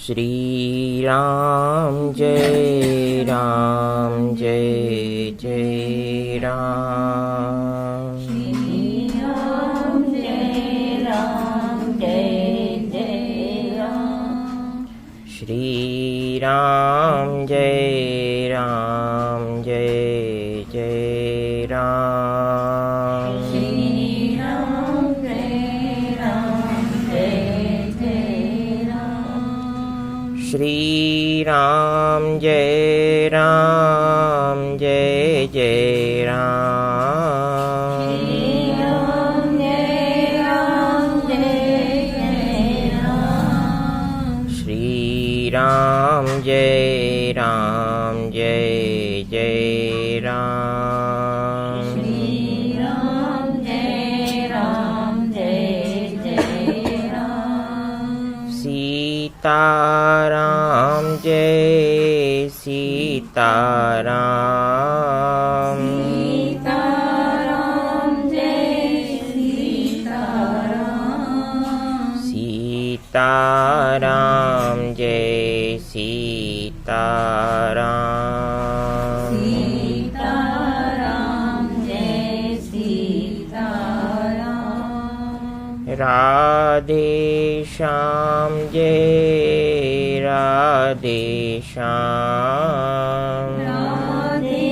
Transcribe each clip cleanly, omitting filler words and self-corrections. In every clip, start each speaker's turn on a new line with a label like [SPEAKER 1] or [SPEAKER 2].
[SPEAKER 1] श्री राम जय राम जय जय राम।
[SPEAKER 2] श्री राम जय राम जय जय राम।
[SPEAKER 1] श्री राम जय राम जय जय राम।
[SPEAKER 2] श्री राम जय राम जय जय राम।
[SPEAKER 1] श्री राम जय राम जय जय राम।
[SPEAKER 2] श्री राम जय राम जय जय राम।
[SPEAKER 1] श्री राम जय राम जय जय राम।
[SPEAKER 2] श्री राम जय राम जय जय राम।
[SPEAKER 1] सीताराम जय सीताराम।
[SPEAKER 2] सीताराम जय सीताराम।
[SPEAKER 1] सीताराम जय सीताराम।
[SPEAKER 2] सीताराम जय सीताराम।
[SPEAKER 1] राधे श्याम जय राधे श्याम।
[SPEAKER 2] राधे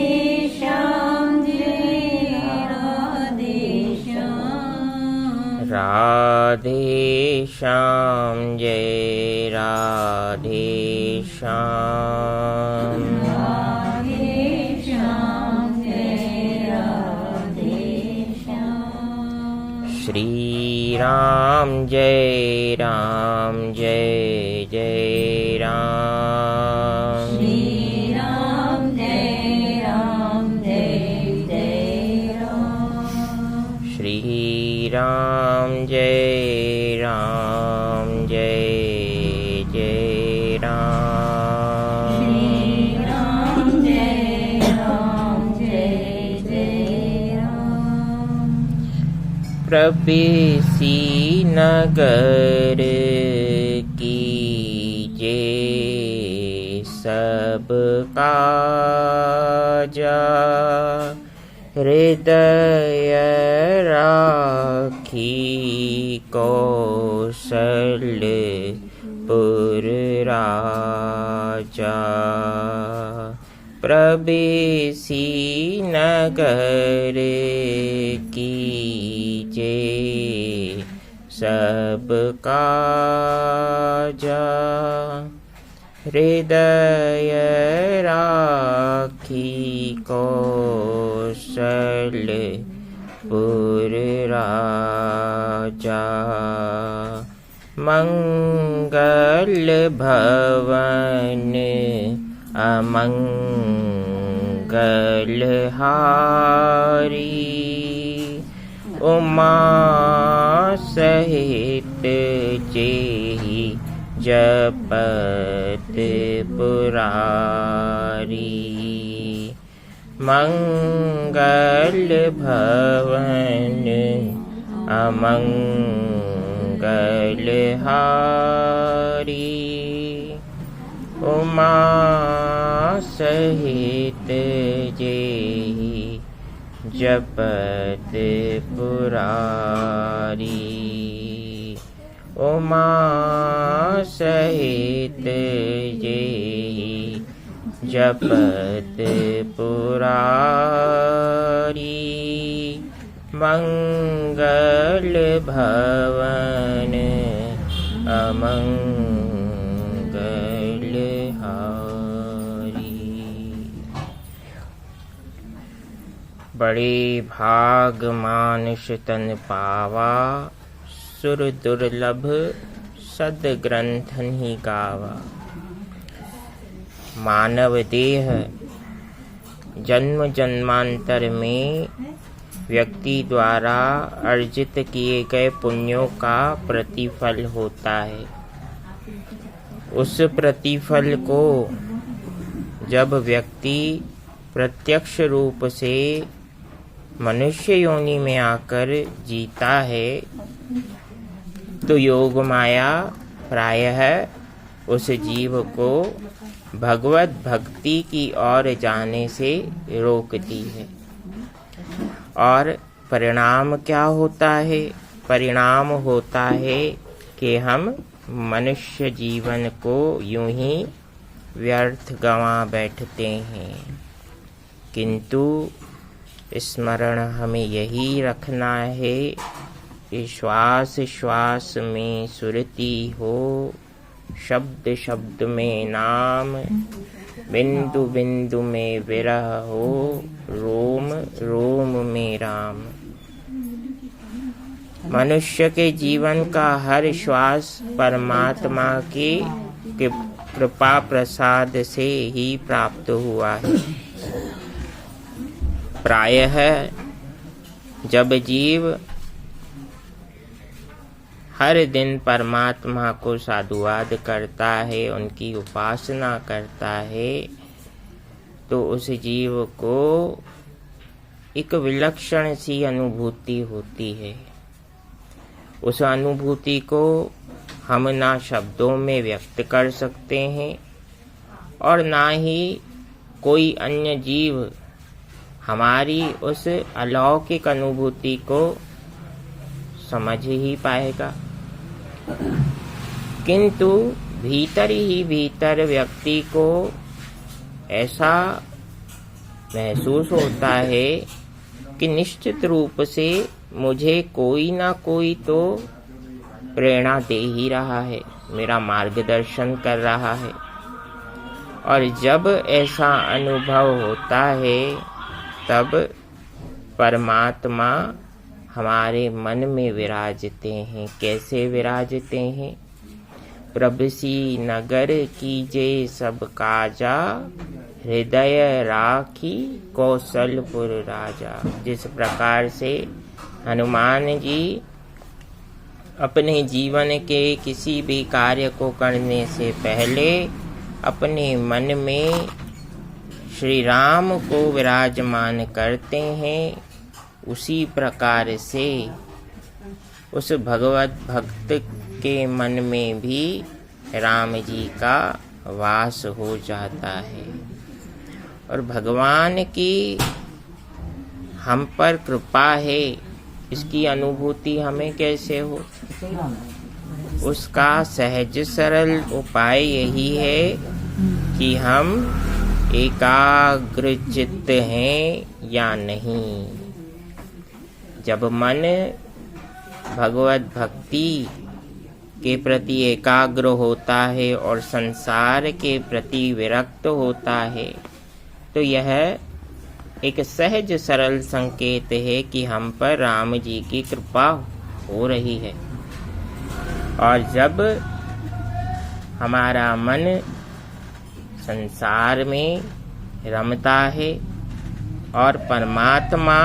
[SPEAKER 2] श्याम जय राधे श्याम।
[SPEAKER 1] राधे श्याम जय राधे श्याम।
[SPEAKER 2] राधे श्याम जय राधे श्याम।
[SPEAKER 1] श्री राम जय राम जय जय राम।
[SPEAKER 2] श्री राम जय राम जय जय राम।
[SPEAKER 1] श्री राम जय राम जय जय राम।
[SPEAKER 2] श्री राम जय राम जय जय राम।
[SPEAKER 1] प्रवेशी नगर कीजे सब काजा। हृदय राखी कौशलपुर राजा। प्रवेशी नगर कीजे सब काजा। हृदय राखी कौशलपुर राजा। मंगल भवन अमंगल हारी। उमा सहित जेहि जपत पुरारी। मंगल भवन अमंगल हारी। उमा सहित जेहि जपत पुरारी। उमा सहित जेहि जपत पुरारी। मंगल भवन अमंगल हारी। बड़े भाग मानुष तन पावा। सुर दुर्लभ सद ग्रंथन ही गावा। मानव देह जन्म जन्मांतर में व्यक्ति द्वारा अर्जित किए गए पुण्यों का प्रतिफल होता है। उस प्रतिफल को जब व्यक्ति प्रत्यक्ष रूप से मनुष्य योनि में आकर जीता है तो योग माया प्रायः उस जीव को भगवत भक्ति की ओर जाने से रोकती है। और परिणाम क्या होता है? परिणाम होता है कि हम मनुष्य जीवन को यूं ही व्यर्थ गंवा बैठते हैं। किंतु स्मरण हमें यही रखना है कि श्वास श्वास में सुरति हो, शब्द शब्द में नाम, बिंदु बिंदु में विरह हो, रोम रोम में राम। मनुष्य के जीवन का हर श्वास परमात्मा की कृपा प्रसाद से ही प्राप्त हुआ है। प्रायः जब जीव हर दिन परमात्मा को साधुवाद करता है, उनकी उपासना करता है, तो उस जीव को एक विलक्षण सी अनुभूति होती है। उस अनुभूति को हम ना शब्दों में व्यक्त कर सकते हैं और ना ही कोई अन्य जीव हमारी उस अलौकिक अनुभूति को समझ ही पाएगा। किंतु भीतर ही भीतर व्यक्ति को ऐसा महसूस होता है कि निश्चित रूप से मुझे कोई ना कोई तो प्रेरणा दे ही रहा है, मेरा मार्गदर्शन कर रहा है। और जब ऐसा अनुभव होता है तब परमात्मा हमारे मन में विराजते हैं। कैसे विराजते हैं? प्रभसी नगर कीजे सब काजा, हृदय राखी कौशलपुर राजा। जिस प्रकार से हनुमान जी अपने जीवन के किसी भी कार्य को करने से पहले अपने मन में श्री राम को विराजमान करते हैं, उसी प्रकार से उस भगवत भक्त के मन में भी राम जी का वास हो जाता है। और भगवान की हम पर कृपा है, इसकी अनुभूति हमें कैसे हो? उसका सहज सरल उपाय यही है कि हम एकाग्र चित्त हैं या नहीं। जब मन भगवत भक्ति के प्रति एकाग्र होता है और संसार के प्रति विरक्त होता है, तो यह एक सहज सरल संकेत है कि हम पर राम जी की कृपा हो रही है। और जब हमारा मन संसार में रमता है और परमात्मा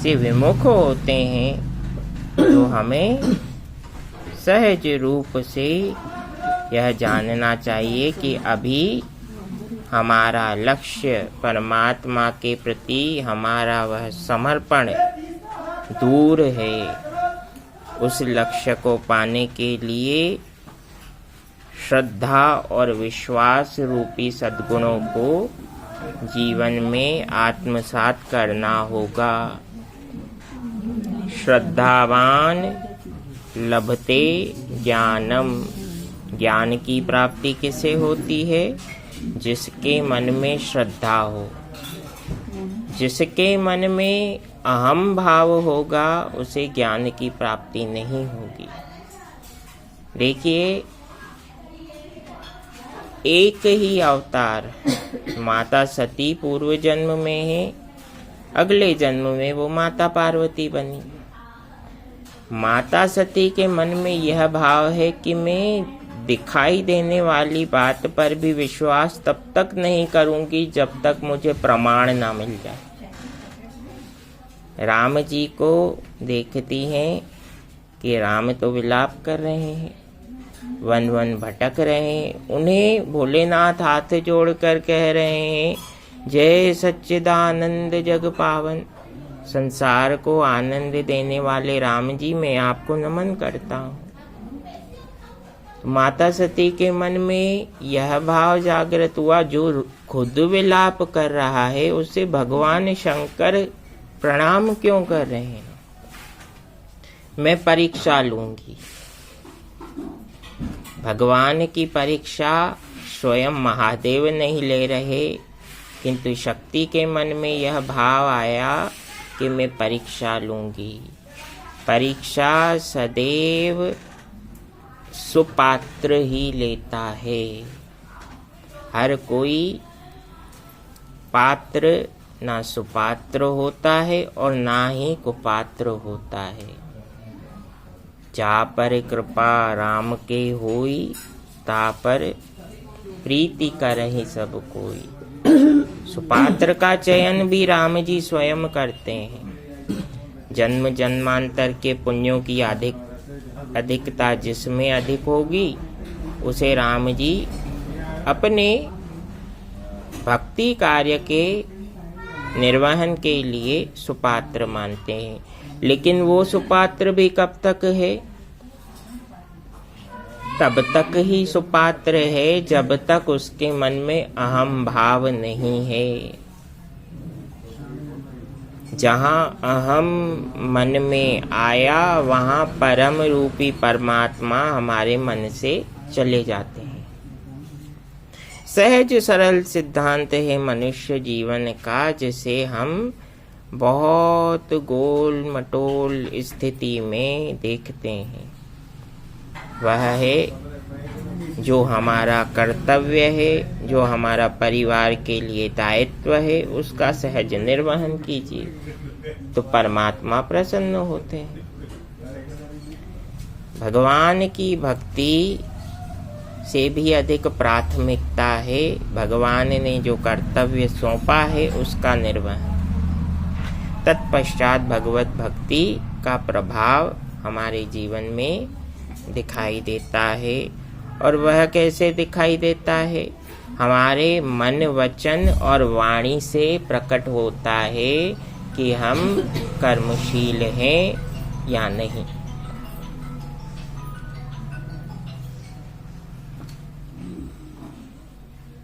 [SPEAKER 1] से विमुख होते हैं, तो हमें सहज रूप से यह जानना चाहिए कि अभी हमारा लक्ष्य परमात्मा के प्रति हमारा वह समर्पण दूर है। उस लक्ष्य को पाने के लिए श्रद्धा और विश्वास रूपी सद्गुणों को जीवन में आत्मसात करना होगा। श्रद्धावान लभते ज्ञानम। ज्ञान की प्राप्ति किसे होती है? जिसके मन में श्रद्धा हो। जिसके मन में अहम भाव होगा, उसे ज्ञान की प्राप्ति नहीं होगी। देखिए, एक ही अवतार माता सती पूर्व जन्म में है, अगले जन्म में वो माता पार्वती बनी। माता सती के मन में यह भाव है कि मैं दिखाई देने वाली बात पर भी विश्वास तब तक नहीं करूंगी जब तक मुझे प्रमाण ना मिल जाए। राम जी को देखती हैं कि राम तो विलाप कर रहे हैं, वन वन भटक रहे हैं। उन्हें भोलेनाथ हाथ जोड़कर कह रहे हैं, जय सच्चिदानंद जग पावन। संसार को आनंद देने वाले राम जी, मैं आपको नमन करता हूँ। माता सती के मन में यह भाव जागृत हुआ, जो खुद विलाप कर रहा है उसे भगवान शंकर प्रणाम क्यों कर रहे हैं? मैं परीक्षा लूंगी। भगवान की परीक्षा स्वयं महादेव नहीं ले रहे, किंतु शक्ति के मन में यह भाव आया कि मैं परीक्षा लूंगी। परीक्षा सदैव सुपात्र ही लेता है। हर कोई पात्र ना सुपात्र होता है और ना ही कुपात्र होता है। जा पर कृपा राम के होई, ता पर प्रीति करहि सब कोई। सुपात्र का चयन भी राम जी स्वयं करते हैं। जन्म जन्मांतर के पुण्यों की अधिकता जिसमें अधिक होगी, उसे राम जी अपने भक्ति कार्य के निर्वहन के लिए सुपात्र मानते हैं। लेकिन वो सुपात्र भी कब तक है? तब तक ही सुपात्र है जब तक उसके मन में अहम भाव नहीं है। जहाँ अहम मन में आया, वहाँ परम रूपी परमात्मा हमारे मन से चले जाते हैं। सहज सरल सिद्धांत है मनुष्य जीवन का, जिसे हम बहुत गोल मटोल स्थिति में देखते हैं। वह है जो हमारा कर्तव्य है, जो हमारा परिवार के लिए दायित्व है, उसका सहज निर्वहन कीजिए तो परमात्मा प्रसन्न होते हैं। भगवान की भक्ति से भी अधिक प्राथमिकता है भगवान ने जो कर्तव्य सौंपा है उसका निर्वहन। तत्पश्चात भगवत भक्ति का प्रभाव हमारे जीवन में दिखाई देता है। और वह कैसे दिखाई देता है? हमारे मन वचन और वाणी से प्रकट होता है कि हम कर्मशील हैं या नहीं।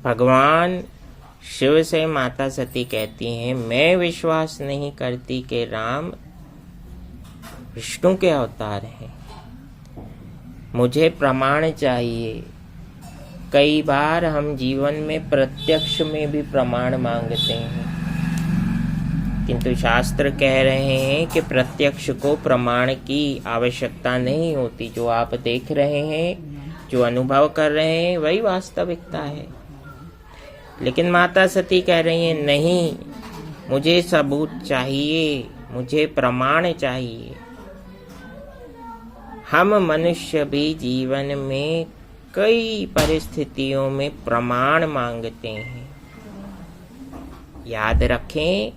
[SPEAKER 1] भगवान शिव से माता सती कहती हैं, मैं विश्वास नहीं करती कि राम विष्णु के अवतार हैं, मुझे प्रमाण चाहिए। कई बार हम जीवन में प्रत्यक्ष में भी प्रमाण मांगते हैं, किंतु शास्त्र कह रहे हैं कि प्रत्यक्ष को प्रमाण की आवश्यकता नहीं होती। जो आप देख रहे हैं, जो अनुभव कर रहे हैं, वही वास्तविकता है। लेकिन माता सती कह रही हैं, नहीं, मुझे सबूत चाहिए, मुझे प्रमाण चाहिए। हम मनुष्य भी जीवन में कई परिस्थितियों में प्रमाण मांगते हैं। याद रखें,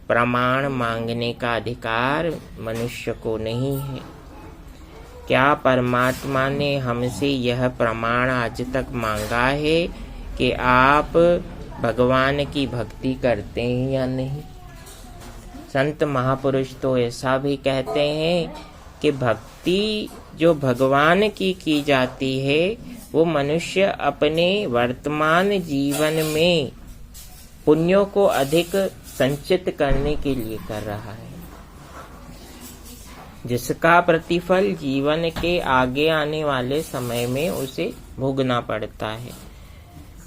[SPEAKER 1] प्रमाण मांगने का अधिकार मनुष्य को नहीं है। क्या परमात्मा ने हमसे यह प्रमाण आज तक मांगा है कि आप भगवान की भक्ति करते हैं या नहीं? संत महापुरुष तो ऐसा भी कहते हैं कि भक्ति जो भगवान की जाती है, वो मनुष्य अपने वर्तमान जीवन में पुण्यों को अधिक संचित करने के लिए कर रहा है, जिसका प्रतिफल जीवन के आगे आने वाले समय में उसे भोगना पड़ता है।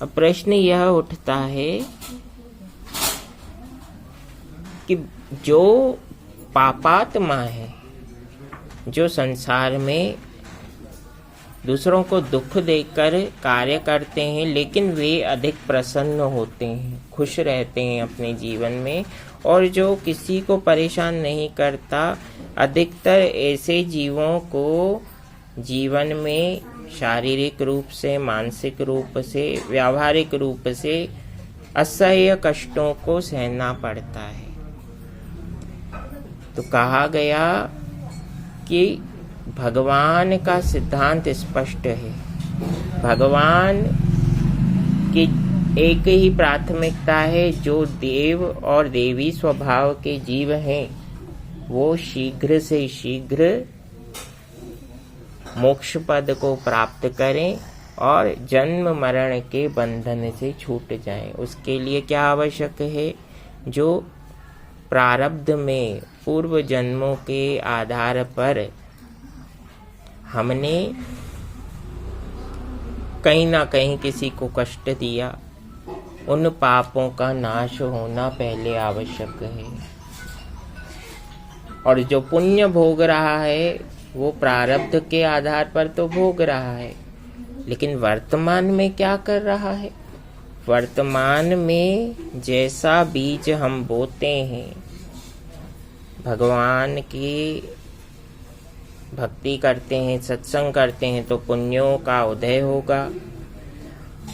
[SPEAKER 1] अब प्रश्न यह उठता है कि जो पापात्मा है, जो संसार में दूसरों को दुख देकर कार्य करते हैं, लेकिन वे अधिक प्रसन्न होते हैं, खुश रहते हैं अपने जीवन में, और जो किसी को परेशान नहीं करता, अधिकतर ऐसे जीवों को जीवन में शारीरिक रूप से, मानसिक रूप से, व्यावहारिक रूप से असह्य कष्टों को सहना पड़ता है। तो कहा गया कि भगवान का सिद्धांत स्पष्ट है। भगवान की एक ही प्राथमिकता है, जो देव और देवी स्वभाव के जीव हैं, वो शीघ्र से शीघ्र मोक्ष पद को प्राप्त करें और जन्म मरण के बंधन से छूट जाएं। उसके लिए क्या आवश्यक है? जो प्रारब्ध में पूर्व जन्मों के आधार पर हमने कहीं ना कहीं किसी को कष्ट दिया, उन पापों का नाश होना पहले आवश्यक है। और जो पुण्य भोग रहा है वो प्रारब्ध के आधार पर तो भोग रहा है, लेकिन वर्तमान में क्या कर रहा है? वर्तमान में जैसा बीज हम बोते हैं, भगवान की भक्ति करते हैं, सत्संग करते हैं, तो पुण्यों का उदय होगा।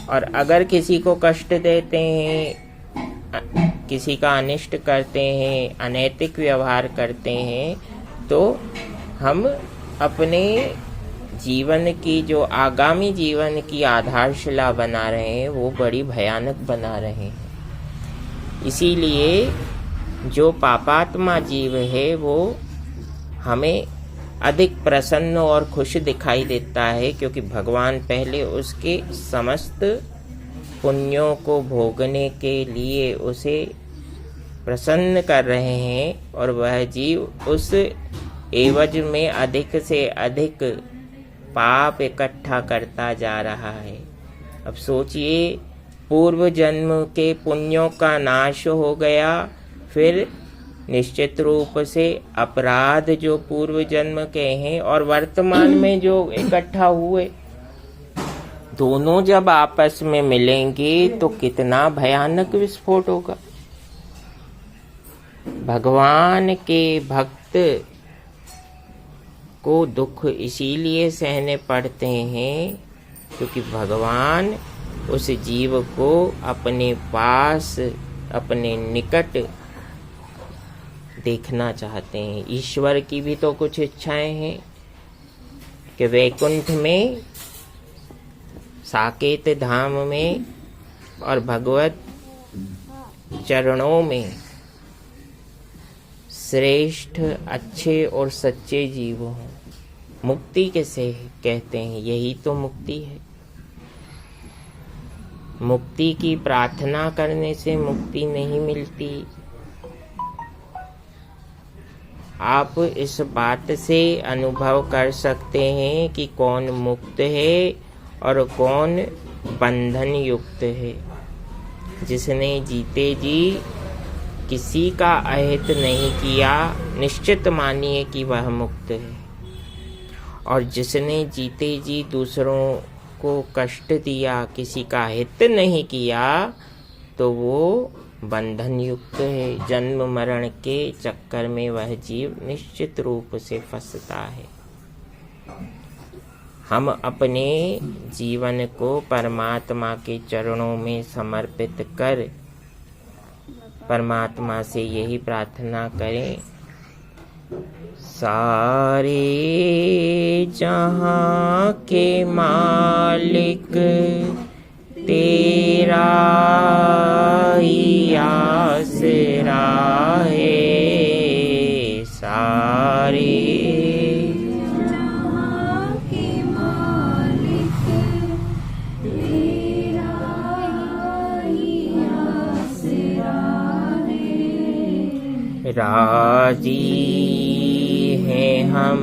[SPEAKER 1] और अगर किसी को कष्ट देते हैं, किसी का अनिष्ट करते हैं, अनैतिक व्यवहार करते हैं, तो हम अपने जीवन की जो आगामी जीवन की आधारशिला बना रहे हैं वो बड़ी भयानक बना रहे हैं। इसीलिए जो पापात्मा जीव है वो हमें अधिक प्रसन्न और खुश दिखाई देता है, क्योंकि भगवान पहले उसके समस्त पुण्यों को भोगने के लिए उसे प्रसन्न कर रहे हैं और वह जीव उस एवज में अधिक से अधिक पाप इकट्ठा करता जा रहा है। अब सोचिए, पूर्व जन्म के पुण्यों का नाश हो गया, फिर निश्चित रूप से अपराध जो पूर्व जन्म के हैं और वर्तमान में जो इकट्ठा हुए, दोनों जब आपस में मिलेंगे तो कितना भयानक विस्फोट होगा। भगवान के भक्त को दुख इसीलिए सहने पड़ते हैं क्योंकि भगवान उस जीव को अपने पास, अपने निकट देखना चाहते हैं। ईश्वर की भी तो कुछ इच्छाएं हैं कि वैकुंठ में, साकेत धाम में और भगवत चरणों में श्रेष्ठ, अच्छे और सच्चे जीव हों। मुक्ति किसे कहते हैं? यही तो मुक्ति है। मुक्ति की प्रार्थना करने से मुक्ति नहीं मिलती। आप इस बात से अनुभव कर सकते हैं कि कौन मुक्त है और कौन बंधन युक्त है। जिसने जीते जी किसी का अहित नहीं किया, निश्चित मानिए कि वह मुक्त है। और जिसने जीते जी दूसरों को कष्ट दिया, किसी का हित नहीं किया, तो वो बंधन युक्त है। जन्म मरण के चक्कर में वह जीव निश्चित रूप से फंसता है। हम अपने जीवन को परमात्मा के चरणों में समर्पित कर परमात्मा से यही प्रार्थना करें, सारे जहां के मालिक तेरा ही आसरा है। सारे
[SPEAKER 2] जहां के मालिक तेरा ही आसरा है।
[SPEAKER 1] राजी हैं हम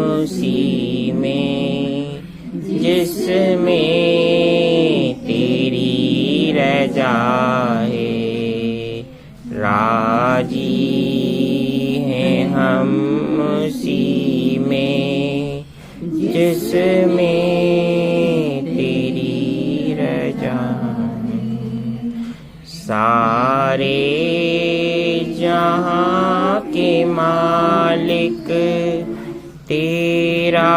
[SPEAKER 1] उसी में जिसमें तेरी रजा है। राजी हैं हम उसी में जिसमें तेरी रजा है। सारे जहां के मालिक तेरा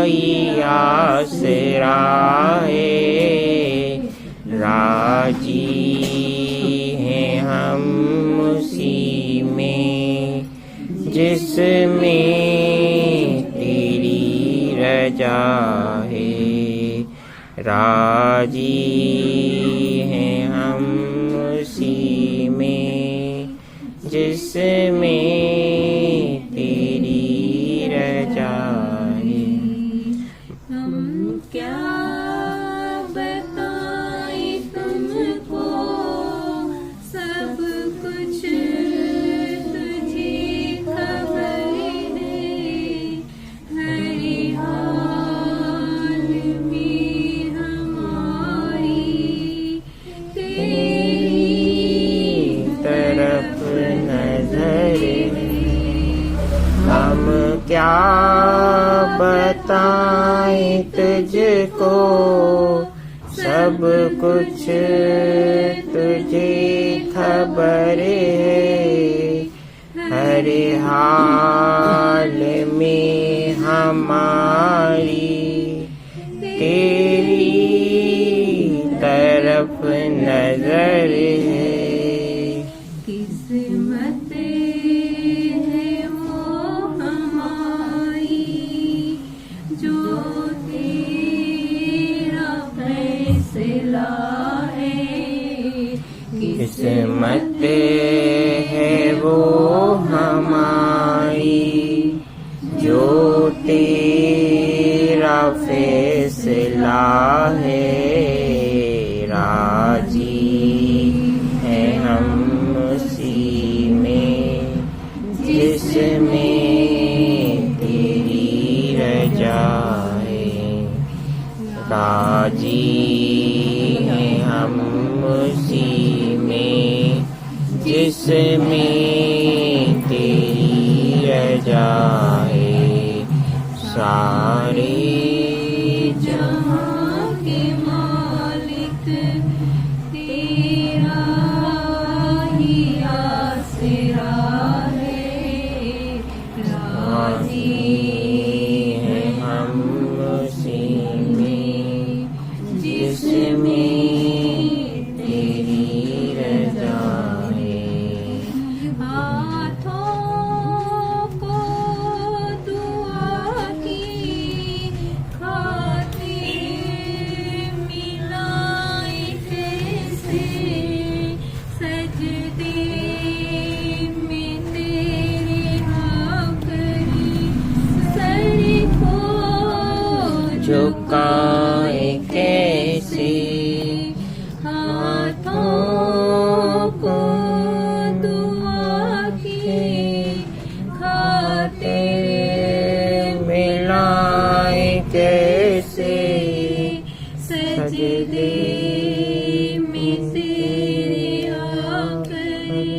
[SPEAKER 1] ही आसरा है। राजी हैं हम उसी में जिसमें तेरी रजा है। राजी हैं हम उसी में जिसमें तेरी रजा है। क्या बताएं तुझको, सब कुछ तुझे खबर है। हर हाल में हमारी तेरी तरफ नजर है।
[SPEAKER 2] किस्मत है वो हमारी जो तेरा फैसला है।
[SPEAKER 1] किस्मत है वो हमारी जो तेरा फैसला है। राजी है हम उसी में जिसमें तेरी रजा है। राजी है हम उसी में जिसमें तेरी रजा है। सारे
[SPEAKER 2] जहाँ के मालिक तेरा ही आसरा है। राजी
[SPEAKER 1] है हम उसी में जिसमें तेरी रजा है।
[SPEAKER 2] हाथों को दुआ की खातिर मिलाए कैसे। सजदे में तेरे आखिरी सर को
[SPEAKER 1] झुकाए कैसे।
[SPEAKER 2] हाथों को दुआ की खातिर
[SPEAKER 1] मिलाए कैसे।
[SPEAKER 2] सजदे में तेरे आखिरी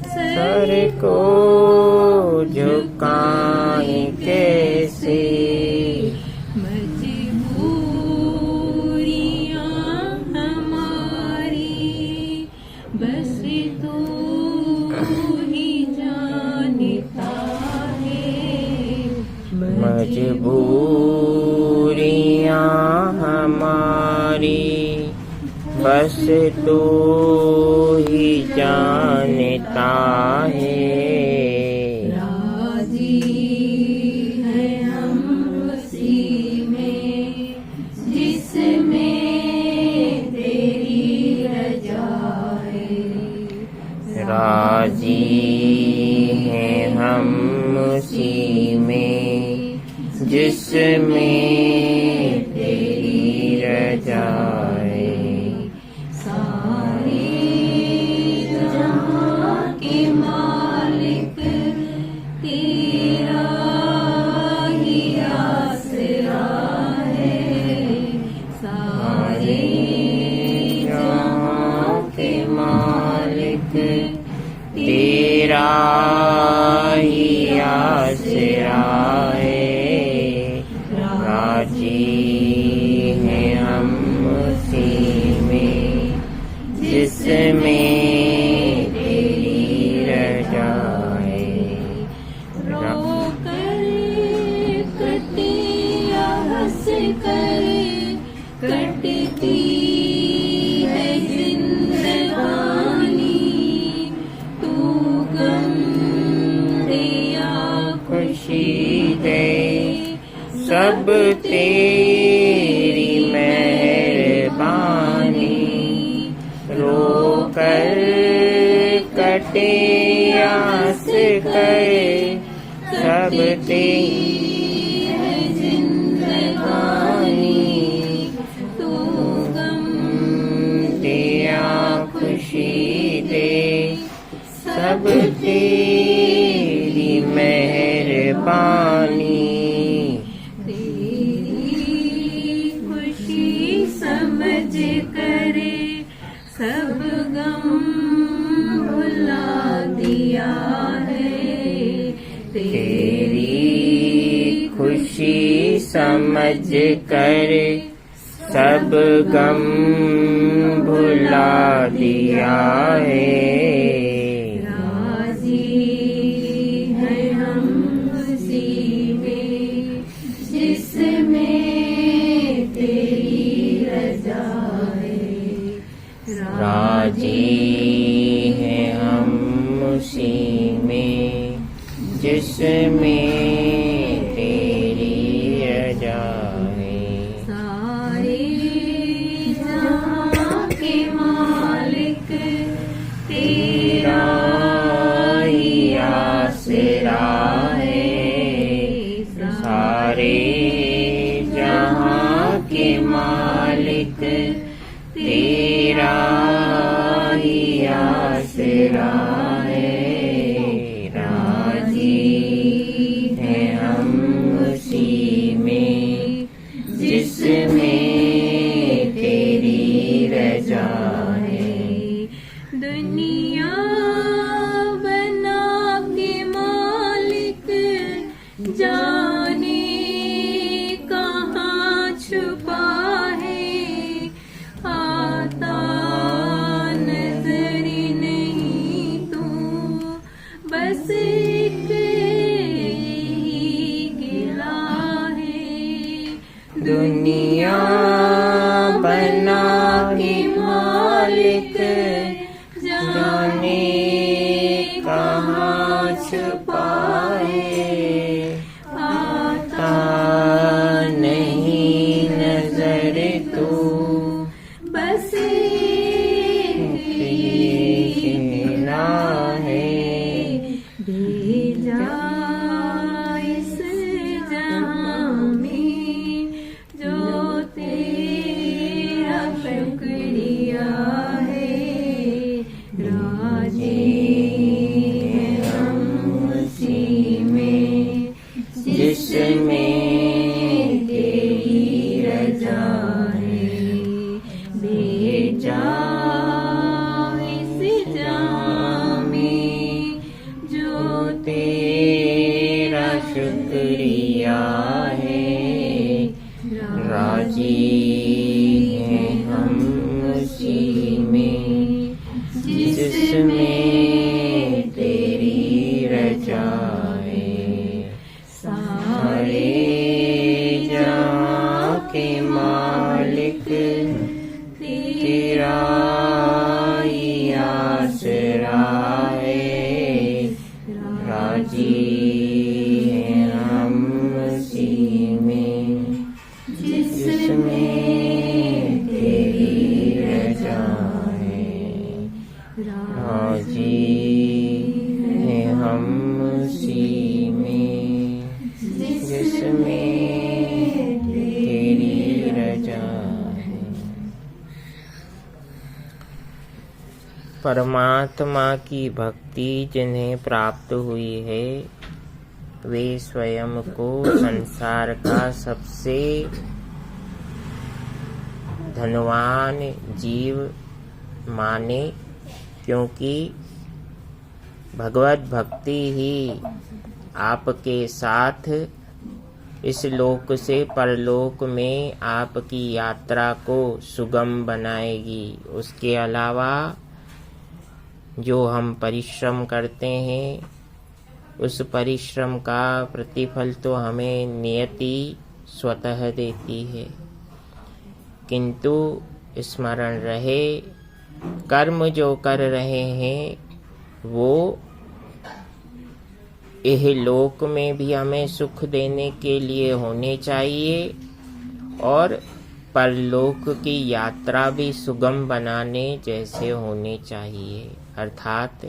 [SPEAKER 1] सर को झुकाए कैसे।
[SPEAKER 2] मजबूरियां हमारी बस तू ही जानता है।
[SPEAKER 1] मजबूरियां हमारी बस तू ही जानता है।
[SPEAKER 2] राजी है हम उसी में जिसमें तेरी रजा है।
[SPEAKER 1] राजी हैं हम उसी में जिसमें तेरी रजा है।
[SPEAKER 2] सारे जहाँ के मालिक तेरा ही आसरा है। सारे जहाँ के मालिक
[SPEAKER 1] तेरा ही आसरा है। राजी हैं हम उसी में जिसमें तेरी रजा है।
[SPEAKER 2] रो कर कटे या हंस कर कटती है जिंदगानी। तू गम दे या
[SPEAKER 1] खुशी दे सब तेरी मेहरबानी। रो कर कटे आस कर सब तेरी
[SPEAKER 2] है जिंदगानी। तू गम
[SPEAKER 1] दिया खुशी दे सब तेरी मेहरबानी।
[SPEAKER 2] तेरी खुशी समझ कर सब गम भुला दिया है।
[SPEAKER 1] तेरी समझ कर सब गम भुला दिया है।
[SPEAKER 2] राजी है हम उसी में जिसमें तेरी रजा है।
[SPEAKER 1] राजी हैं हम उसी में जिसमें तेरी रजा है।
[SPEAKER 2] सारे जहां के मालिक तेरा ही आसरा है।
[SPEAKER 1] सारे जहां के मालिक तेरा ही आसरा है। राजी हैं हम उसी में जिसमें तेरी रजा है।
[SPEAKER 2] दुनिया बना के मालिक जाने कहाँ छुपा है। आता नजर नहीं तू बस एक ही गिला है।
[SPEAKER 1] दुनिया बना के मालिक जाने कहाँ छुपाए। आता नहीं नजर तू
[SPEAKER 2] बस
[SPEAKER 1] गिला है।
[SPEAKER 2] भेजा इस जहां में जो तेरा शुक्रिया है। राजी हैं हम उसी में जिसमें तेरी रजा है। भेजा इस जहां में जो
[SPEAKER 1] तेरा शुक्रिया है। राजी हैं हम उसी में जिसमें तेरी रजा है। सारे जहां के मालिक तेरा ही आसरा है। राजी हैं हम उसी में जिसमें तेरी रजा है। राजी हैं हम उसी में जिसमें तेरी रजा है। परमात्मा की भक्ति जिन्हें प्राप्त हुई है वे स्वयं को संसार का सबसे धनवान जीव माने, क्योंकि भगवत भक्ति ही आपके साथ इस लोक से परलोक में आपकी यात्रा को सुगम बनाएगी। उसके अलावा जो हम परिश्रम करते हैं उस परिश्रम का प्रतिफल तो हमें नियति स्वतः देती है, किंतु स्मरण रहे कर्म जो कर रहे हैं वो यह लोक में भी हमें सुख देने के लिए होने चाहिए और परलोक की यात्रा भी सुगम बनाने जैसे होने चाहिए। अर्थात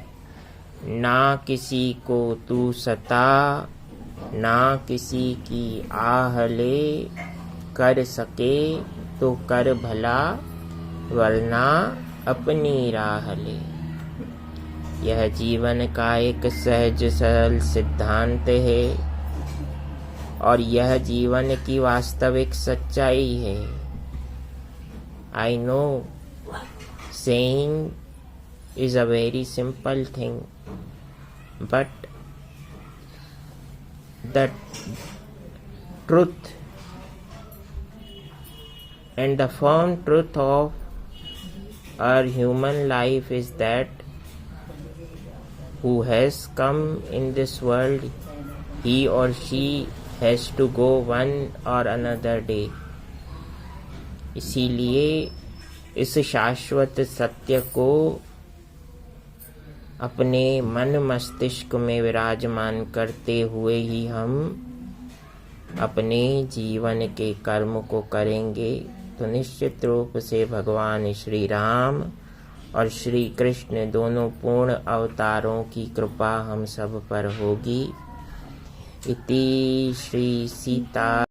[SPEAKER 1] ना किसी को तू सता ना किसी की आह ले, कर सके तो कर भला वरना अपनी राह ले। यह जीवन का एक सहज सरल सिद्धांत है और यह जीवन की वास्तविक सच्चाई है। I know saying is a very simple thing, but the truth And the firm truth of our human life is that who has come in this world, he or she has to go one or another day. इसीलिए इस शाश्वत सत्य को अपने मन मस्तिष्क में विराजमान करते हुए ही हम अपने जीवन के कर्म को करेंगे, तो निश्चित रूप से भगवान श्री राम और श्री कृष्ण दोनों पूर्ण अवतारों की कृपा हम सब पर होगी। इति श्री सीता